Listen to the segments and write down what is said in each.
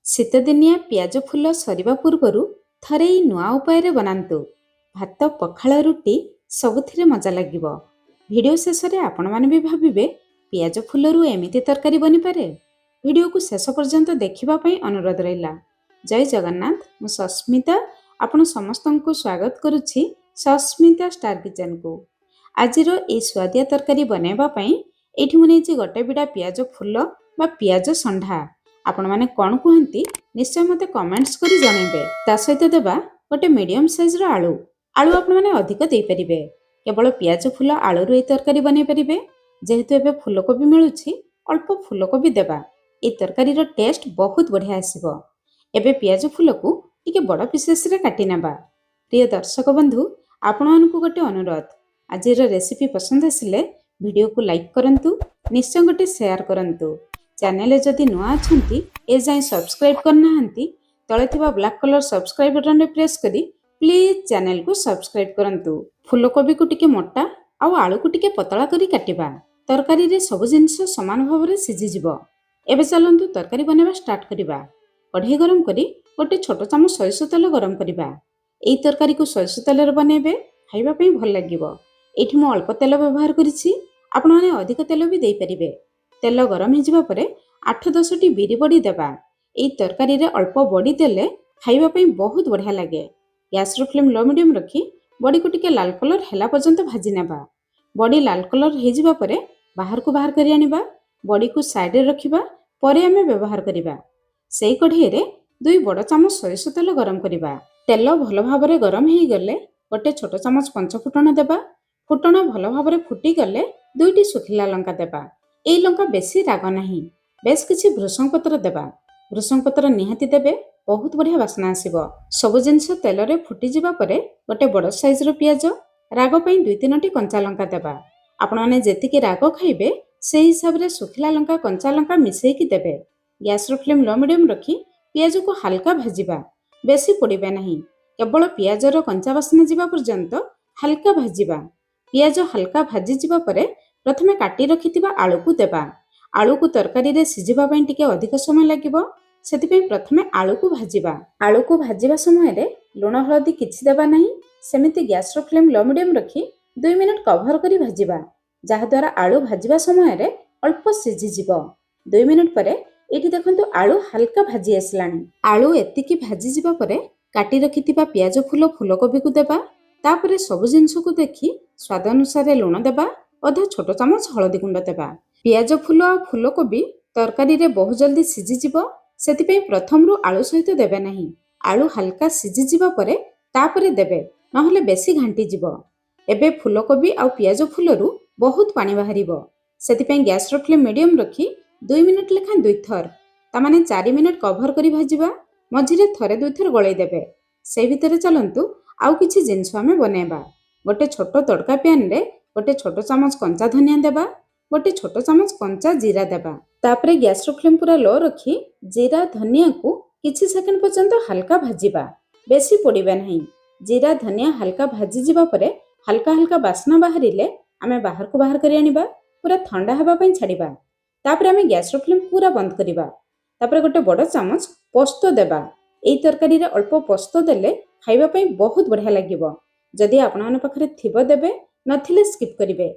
ଶୀତଦିନିଆ ପିଆଜ ଫୁଲ ସରିବା ପୂର୍ବରୁ ଥରେ ଏଇ ନୂଆ ଉପାୟରେ ବନାନ୍ତୁ। ଭାତ, ପଖାଳ, ରୁଟି ସବୁଥିରେ ମଜା ଲାଗିବ। ଭିଡ଼ିଓ ଶେଷରେ ଆପଣମାନେ ବି ଭାବିବେ ପିଆଜ ଫୁଲରୁ ଏମିତି ତରକାରୀ ବନିପାରେ। ଭିଡ଼ିଓକୁ ଶେଷ ପର୍ଯ୍ୟନ୍ତ ଦେଖିବା ପାଇଁ ଅନୁରୋଧ ରହିଲା। ଜୟ ଜଗନ୍ନାଥ, ମୁଁ ସସ୍ମିତା। ଆପଣ ସମସ୍ତଙ୍କୁ ସ୍ୱାଗତ କରୁଛି ସସ୍ମିତା ଷ୍ଟାର କିଚେନକୁ। ଆଜିର ଏହି ସୁଆଦିଆ ତରକାରୀ ବନାଇବା ପାଇଁ ଏଇଠି ମୁଁ ନେଇଛି ଗୋଟେ ବିଡ଼ା ପିଆଜ ଫୁଲ ବା ପିଆଜ ଷଣ୍ଢା। ଆପଣମାନେ କ'ଣ କୁହନ୍ତି ନିଶ୍ଚୟ ମୋତେ କମେଣ୍ଟସ୍ କରି ଜଣାଇବେ। ତା ସହିତ ଦେବା ଗୋଟେ ମିଡ଼ିୟମ୍ ସାଇଜ୍ର ଆଳୁ। ଆଳୁ ଆପଣମାନେ ଅଧିକ ଦେଇପାରିବେ। କେବଳ ପିଆଜ ଫୁଲ ଆଳୁରୁ ଏହି ତରକାରୀ ବନେଇ ପାରିବେ। ଯେହେତୁ ଏବେ ଫୁଲକୋବି ମିଳୁଛି, ଅଳ୍ପ ଫୁଲକୋବି ଦେବା। ଏହି ତରକାରୀର ଟେଷ୍ଟ ବହୁତ ବଢ଼ିଆ ଆସିବ। ଏବେ ପିଆଜ ଫୁଲକୁ ଟିକେ ବଡ଼ ପିସେସ୍ରେ କାଟି ନେବା। ପ୍ରିୟ ଦର୍ଶକ ବନ୍ଧୁ, ଆପଣମାନଙ୍କୁ ଗୋଟେ ଅନୁରୋଧ, ଆଜିର ରେସିପି ପସନ୍ଦ ଆସିଲେ ଭିଡ଼ିଓକୁ ଲାଇକ୍ କରନ୍ତୁ, ନିଶ୍ଚୟ ଗୋଟେ ସେୟାର କରନ୍ତୁ। ଚ୍ୟାନେଲରେ ଯଦି ନୂଆ ଅଛନ୍ତି ଏଯାଏଁ ସବସ୍କ୍ରାଇବ୍ କରିନାହାନ୍ତି, ତଳେ ଥିବା ବ୍ଲାକ୍ କଲର୍ ସବସ୍କ୍ରାଇବ୍ ବଟନରେ ପ୍ରେସ୍ କରି ପ୍ଲିଜ୍ ଚ୍ୟାନେଲକୁ ସବସ୍କ୍ରାଇବ୍ କରନ୍ତୁ। ଫୁଲକୋବିକୁ ଟିକେ ମୋଟା ଆଉ ଆଳୁକୁ ଟିକେ ପତଳା କରି କାଟିବା। ତରକାରୀରେ ସବୁ ଜିନିଷ ସମାନ ଭାବରେ ସିଝିଯିବ। ଏବେ ଚାଲନ୍ତୁ ତରକାରୀ ବନେଇବା ଷ୍ଟାର୍ଟ କରିବା। କଢ଼େଇ ଗରମ କରି ଗୋଟେ ଛୋଟ ଚାମଚ ସୋରିଷ ତେଲ ଗରମ କରିବା। ଏହି ତରକାରୀକୁ ସୋରିଷ ତେଲରେ ବନେଇବେ, ଖାଇବା ପାଇଁ ଭଲ ଲାଗିବ। ଏଇଠି ମୁଁ ଅଳ୍ପ ତେଲ ବ୍ୟବହାର କରିଛି, ଆପଣମାନେ ଅଧିକ ତେଲ ବି ଦେଇପାରିବେ। ତେଲ ଗରମ ହେଇଯିବା ପରେ 8-10ଟି ବିରି ବଡ଼ି ଦେବା। ଏହି ତରକାରୀରେ ଅଳ୍ପ ବଡ଼ି ଦେଲେ ଖାଇବା ପାଇଁ ବହୁତ ବଢ଼ିଆ ଲାଗେ। ଗ୍ୟାସ୍ର ଫ୍ଲେମ୍ ଲୋ ମିଡ଼ିୟମ୍ ରଖି ବଡ଼ିକୁ ଟିକେ ଲାଲ କଲର୍ ହେଲା ପର୍ଯ୍ୟନ୍ତ ଭାଜି ନେବା। ବଡ଼ି ଲାଲ କଲର୍ ହେଇଯିବା ପରେ ବାହାରକୁ ବାହାର କରି ଆଣିବା। ବଡ଼ିକୁ ସାଇଡ଼ରେ ରଖିବା, ପରେ ଆମେ ବ୍ୟବହାର କରିବା। ସେଇ କଢ଼େଇରେ 2 ବଡ଼ ଚାମଚ ସୋରିଷ ତେଲ ଗରମ କରିବା। ତେଲ ଭଲ ଭାବରେ ଗରମ ହେଇଗଲେ ଗୋଟେ ଛୋଟ ଚାମଚ ପଞ୍ଚଫୁଟଣ ଦେବା। ଫୁଟଣ ଭଲ ଭାବରେ ଫୁଟିଗଲେ 2ଟି ଶୁଖିଲା ଲଙ୍କା ଦେବା। ଏଇ ଲଙ୍କା ବେଶୀ ରାଗ ନାହିଁ। ବେଶ କିଛି ଭୃଷଙ୍ଗ ପତ୍ର ଦେବା। ଭୃଷଙ୍ଗ ପତ୍ର ନିହାତି ଦେବେ, ବହୁତ ବଢ଼ିଆ ବାସ୍ନା ଆସିବ। ସବୁ ଜିନିଷ ତେଲରେ ଫୁଟିଯିବା ପରେ ଗୋଟେ ବଡ଼ ସାଇଜ୍ର ପିଆଜ, ରାଗ ପାଇଁ 2-3ଟି କଞ୍ଚା ଲଙ୍କା ଦେବା। ଆପଣମାନେ ଯେତିକି ରାଗ ଖାଇବେ ସେହି ହିସାବରେ ଶୁଖିଲା ଲଙ୍କା, କଞ୍ଚା ଲଙ୍କା ମିଶାଇକି ଦେବେ। ଗ୍ୟାସ୍ର ଫ୍ଲେମ୍ ଲୋ ମିଡ଼ିୟମ୍ ରଖି ପିଆଜକୁ ହାଲକା ଭାଜିବା, ବେଶୀ ପୋଡ଼ିବେ ନାହିଁ। କେବଳ ପିଆଜର କଞ୍ଚା ବାସ୍ନା ଯିବା ପର୍ଯ୍ୟନ୍ତ ହାଲକା ଭାଜିବା। ପିଆଜ ହାଲକା ଭାଜିଯିବା ପରେ ପ୍ରଥମେ କାଟି ରଖିଥିବା ଆଳୁକୁ ଦେବା। ଆଳୁକୁ ତରକାରୀରେ ସିଝିବା ପାଇଁ ଟିକେ ଅଧିକ ସମୟ ଲାଗିବ, ସେଥିପାଇଁ ପ୍ରଥମେ ଆଳୁକୁ ଭାଜିବା। ଆଳୁକୁ ଭାଜିବା ସମୟରେ ଲୁଣ ହଳଦୀ କିଛି ଦେବା ନାହିଁ। ସେମିତି ଗ୍ୟାସ୍ର ଫ୍ଲେମ୍ ଲୋ ମିଡ଼ିୟମ୍ ରଖି 2 ମିନିଟ୍ କଭର କରି ଭାଜିବା, ଯାହାଦ୍ୱାରା ଆଳୁ ଭାଜିବା ସମୟରେ ଅଳ୍ପ ସିଝିଯିବ। 2 ମିନିଟ୍ ପରେ ଏଇଠି ଦେଖନ୍ତୁ ଆଳୁ ହାଲକା ଭାଜି ଆସିଲାଣି। ଆଳୁ ଏତିକି ଭାଜିଯିବା ପରେ କାଟି ରଖିଥିବା ପିଆଜ ଫୁଲ, ଫୁଲକୋବିକୁ ଦେବା। ତାପରେ ସବୁ ଜିନିଷକୁ ଦେଖି ସ୍ୱାଦ ଅନୁସାରେ ଲୁଣ ଦେବା, ଅଧା ଛୋଟ ଚାମଚ ହଳଦୀ ଗୁଣ୍ଡ ଦେବା। ପିଆଜ ଫୁଲ ଆଉ ଫୁଲକୋବି ତରକାରୀରେ ବହୁତ ଜଲ୍ଦି ସିଝିଯିବ, ସେଥିପାଇଁ ପ୍ରଥମରୁ ଆଳୁ ସହିତ ଦେବେ ନାହିଁ। ଆଳୁ ହାଲକା ସିଝିଯିବା ପରେ ତାପରେ ଦେବେ, ନହେଲେ ବେଶୀ ଘାଣ୍ଟିଯିବ। ଏବେ ଫୁଲକୋବି ଆଉ ପିଆଜ ଫୁଲରୁ ବହୁତ ପାଣି ବାହାରିବ, ସେଥିପାଇଁ ଗ୍ୟାସ୍ର ଫ୍ଲେମ୍ ମିଡ଼ିୟମ୍ ରଖି 2 ମିନିଟ୍ ଲେଖାଏଁ 2 ଥର, ତାମାନେ 4 ମିନିଟ୍ କଭର କରି ଭାଜିବା। ମଝିରେ ଥରେ 2 ଥର ଗଳେଇ ଦେବେ। ସେଇ ଭିତରେ ଚାଲନ୍ତୁ ଆଉ କିଛି ଜିନିଷ ଆମେ ବନେଇବା। ଗୋଟେ ଛୋଟ ତଡ଼କା ପ୍ୟାନ୍ରେ ଗୋଟେ ଛୋଟ ଚାମଚ କଞ୍ଚା ଧନିଆ ଦେବା, ଗୋଟେ ଛୋଟ ଚାମଚ କଞ୍ଚା ଜିରା ଦେବା। ତାପରେ ଗ୍ୟାସ୍ର ଫ୍ଲେମ୍ ପୁରା ଲୋ ରଖି ଜିରା, ଧନିଆକୁ କିଛି ସେକେଣ୍ଡ ପର୍ଯ୍ୟନ୍ତ ହାଲକା ଭାଜିବା, ବେଶୀ ପୋଡ଼ିବେ ନାହିଁ। ଜିରା, ଧନିଆ ହାଲକା ଭାଜିଯିବା ପରେ ହାଲକା ହାଲକା ବାସ୍ନା ବାହାରିଲେ ଆମେ ବାହାରକୁ ବାହାର କରି ଆଣିବା, ପୁରା ଥଣ୍ଡା ହେବା ପାଇଁ ଛାଡ଼ିବା। ତାପରେ ଆମେ ଗ୍ୟାସ୍ର ଫ୍ଲେମ୍ ପୁରା ବନ୍ଦ କରିବା। ତାପରେ ଗୋଟେ ବଡ଼ ଚାମଚ ପୋସ୍ତ ଦେବା। ଏହି ତରକାରୀରେ ଅଳ୍ପ ପୋସ୍ତ ଦେଲେ ଖାଇବା ପାଇଁ ବହୁତ ବଢ଼ିଆ ଲାଗିବ। ଯଦି ଆପଣମାନଙ୍କ ପାଖରେ ଥିବ ଦେବେ, ନଥିଲେ ସ୍କିପ୍ କରିବେ।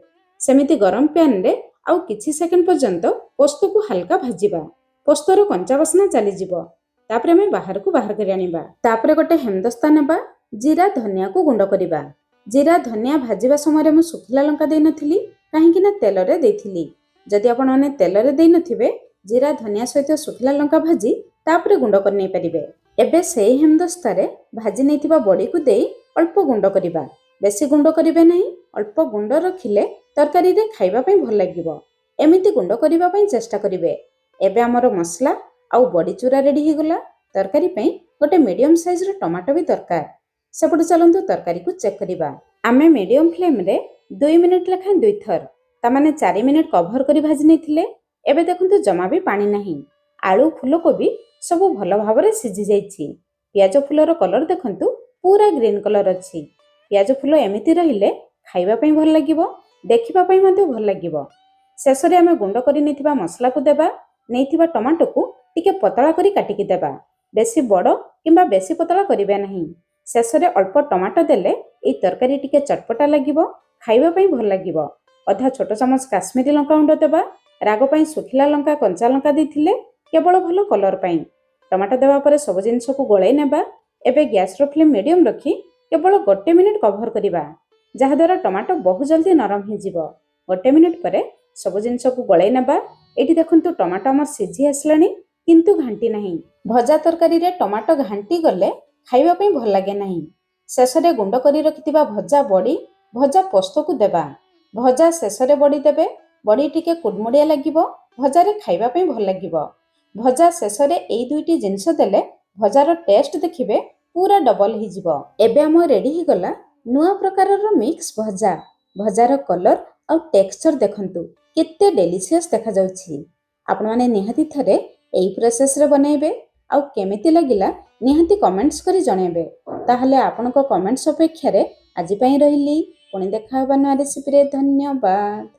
ସେମିତି ଗରମ ପ୍ୟାନ୍ରେ ଆଉ କିଛି ସେକେଣ୍ଡ ପର୍ଯ୍ୟନ୍ତ ପୋସ୍ତକୁ ହାଲକା ଭାଜିବା, ପୋସ୍ତର କଞ୍ଚା ବାସ୍ନା ଚାଲିଯିବ। ତାପରେ ଆମେ ବାହାରକୁ ବାହାର କରି ଆଣିବା। ତାପରେ ଗୋଟେ ହେମଦସ୍ତା ନେବା, ଜିରା, ଧନିଆକୁ ଗୁଣ୍ଡ କରିବା। ଜିରା, ଧନିଆ ଭାଜିବା ସମୟରେ ମୁଁ ଶୁଖିଲା ଲଙ୍କା ଦେଇନଥିଲି, କାହିଁକି ନା ତେଲରେ ଦେଇଥିଲି। ଯଦି ଆପଣମାନେ ତେଲରେ ଦେଇନଥିବେ, ଜିରା, ଧନିଆ ସହିତ ଶୁଖିଲା ଲଙ୍କା ଭାଜି ତାପରେ ଗୁଣ୍ଡ କରି ନେଇପାରିବେ। ଏବେ ସେଇ ହେମଦସ୍ତାରେ ଭାଜି ନେଇଥିବା ବଡ଼ିକୁ ଦେଇ ଅଳ୍ପ ଗୁଣ୍ଡ କରିବା, ବେଶୀ ଗୁଣ୍ଡ କରିବେ ନାହିଁ। ଅଳ୍ପ ଗୁଣ୍ଡ ରଖିଲେ ତରକାରୀରେ ଖାଇବା ପାଇଁ ଭଲ ଲାଗିବ। ଏମିତି ଗୁଣ୍ଡ କରିବା ପାଇଁ ଚେଷ୍ଟା କରିବେ। ଏବେ ଆମର ମସଲା ଆଉ ବଡ଼ି ଚୁରା ରେଡ଼ି ହେଇଗଲା। ତରକାରୀ ପାଇଁ ଗୋଟେ ମିଡ଼ିୟମ୍ ସାଇଜ୍ର ଟମାଟୋ ବି ଦରକାର। ସେପଟେ ଚାଲନ୍ତୁ ତରକାରୀକୁ ଚେକ୍ କରିବା। ଆମେ ମିଡ଼ିୟମ୍ ଫ୍ଲେମ୍ରେ 2 ମିନିଟ୍ ଲେଖାଏଁ 2 ଥର, ତାମାନେ 4 ମିନିଟ୍ କଭର କରି ଭାଜି ନେଇଥିଲେ। ଏବେ ଦେଖନ୍ତୁ ଜମା ବି ପାଣି ନାହିଁ। ଆଳୁ, ଫୁଲକୋବି ସବୁ ଭଲ ଭାବରେ ସିଝି ଯାଇଛି। ପିଆଜ ଫୁଲର କଲର୍ ଦେଖନ୍ତୁ ପୁରା ଗ୍ରୀନ୍ କଲର୍ ଅଛି। ପିଆଜ ଫୁଲ ଏମିତି ରହିଲେ ଖାଇବା ପାଇଁ ଭଲ ଲାଗିବ, ଦେଖିବା ପାଇଁ ମଧ୍ୟ ଭଲ ଲାଗିବ। ଶେଷରେ ଆମେ ଗୁଣ୍ଡ କରି ନେଇଥିବା ମସଲାକୁ ଦେବା। ନେଇଥିବା ଟମାଟୋକୁ ଟିକେ ପତଳା କରି କାଟିକି ଦେବା। ବେଶୀ ବଡ଼ କିମ୍ବା ବେଶୀ ପତଳା କରିବା ନାହିଁ। ଶେଷରେ ଅଳ୍ପ ଟମାଟୋ ଦେଲେ ଏହି ତରକାରୀ ଟିକେ ଚଟପଟା ଲାଗିବ, ଖାଇବା ପାଇଁ ଭଲ ଲାଗିବ। ଅଧା ଛୋଟ ଚାମଚ କାଶ୍ମୀରୀ ଲଙ୍କା ଗୁଣ୍ଡ ଦେବା। ରାଗ ପାଇଁ ଶୁଖିଲା ଲଙ୍କା, କଞ୍ଚା ଲଙ୍କା ଦେଇଥିଲେ କେବଳ ଭଲ କଲର ପାଇଁ। ଟମାଟୋ ଦେବା ପରେ ସବୁ ଜିନିଷକୁ ଗୋଳେଇ ନେବା। ଏବେ ଗ୍ୟାସର ଫ୍ଲେମ୍ ମିଡ଼ିୟମ୍ ରଖି କେବଳ 1 ମିନିଟ୍ କଭର କରିବା, ଯାହାଦ୍ୱାରା ଟମାଟୋ ବହୁତ ଜଲ୍ଦି ନରମ ହେଇଯିବ। 1 ମିନିଟ୍ ପରେ ସବୁ ଜିନିଷକୁ ଗୋଳେଇ ନେବା। ଏଠି ଦେଖନ୍ତୁ ଟମାଟୋ ଆମର ସିଝି ଆସିଲାଣି, କିନ୍ତୁ ଘାଣ୍ଟି ନାହିଁ। ଭଜା ତରକାରୀରେ ଟମାଟୋ ଘାଣ୍ଟି ଗଲେ ଖାଇବା ପାଇଁ ଭଲ ଲାଗେ ନାହିଁ। ଶେଷରେ ଗୁଣ୍ଡ କରି ରଖିଥିବା ଭଜା ବଡ଼ି, ଭଜା ପୋସ୍ତକୁ ଦେବା। ଭଜା ଶେଷରେ ବଡ଼ି ଦେବେ। ବଡ଼ି ଟିକେ କୁଡ଼ମୁଡ଼ିଆ ଲାଗିବ, ଭଜାରେ ଖାଇବା ପାଇଁ ଭଲ ଲାଗିବ। ଭଜା ଶେଷରେ ଏଇ 2ଟି ଜିନିଷ ଦେଲେ ଭଜାର ଟେଷ୍ଟ ଦେଖିବେ ପୁରା ଡବଲ ହେଇଯିବ। ଏବେ ଆମ ରେଡ଼ି ହେଇଗଲା ନୂଆ ପ୍ରକାରର ମିକ୍ସ ଭଜା। ଭଜାର କଲର ଆଉ ଟେକ୍ସଚର ଦେଖନ୍ତୁ କେତେ ଡେଲିସିୟସ୍ ଦେଖାଯାଉଛି। ଆପଣମାନେ ନିହାତି ଥରେ ଏଇ ପ୍ରୋସେସରେ ବନେଇବେ, ଆଉ କେମିତି ଲାଗିଲା ନିହାତି କମେଣ୍ଟସ୍ କରି ଜଣାଇବେ। ତାହେଲେ ଆପଣଙ୍କ କମେଣ୍ଟସ୍ ଅପେକ୍ଷାରେ ଆଜି ପାଇଁ ରହିଲି। ପୁଣି ଦେଖା ହେବା ନୂଆ ରେସିପିରେ। ଧନ୍ୟବାଦ।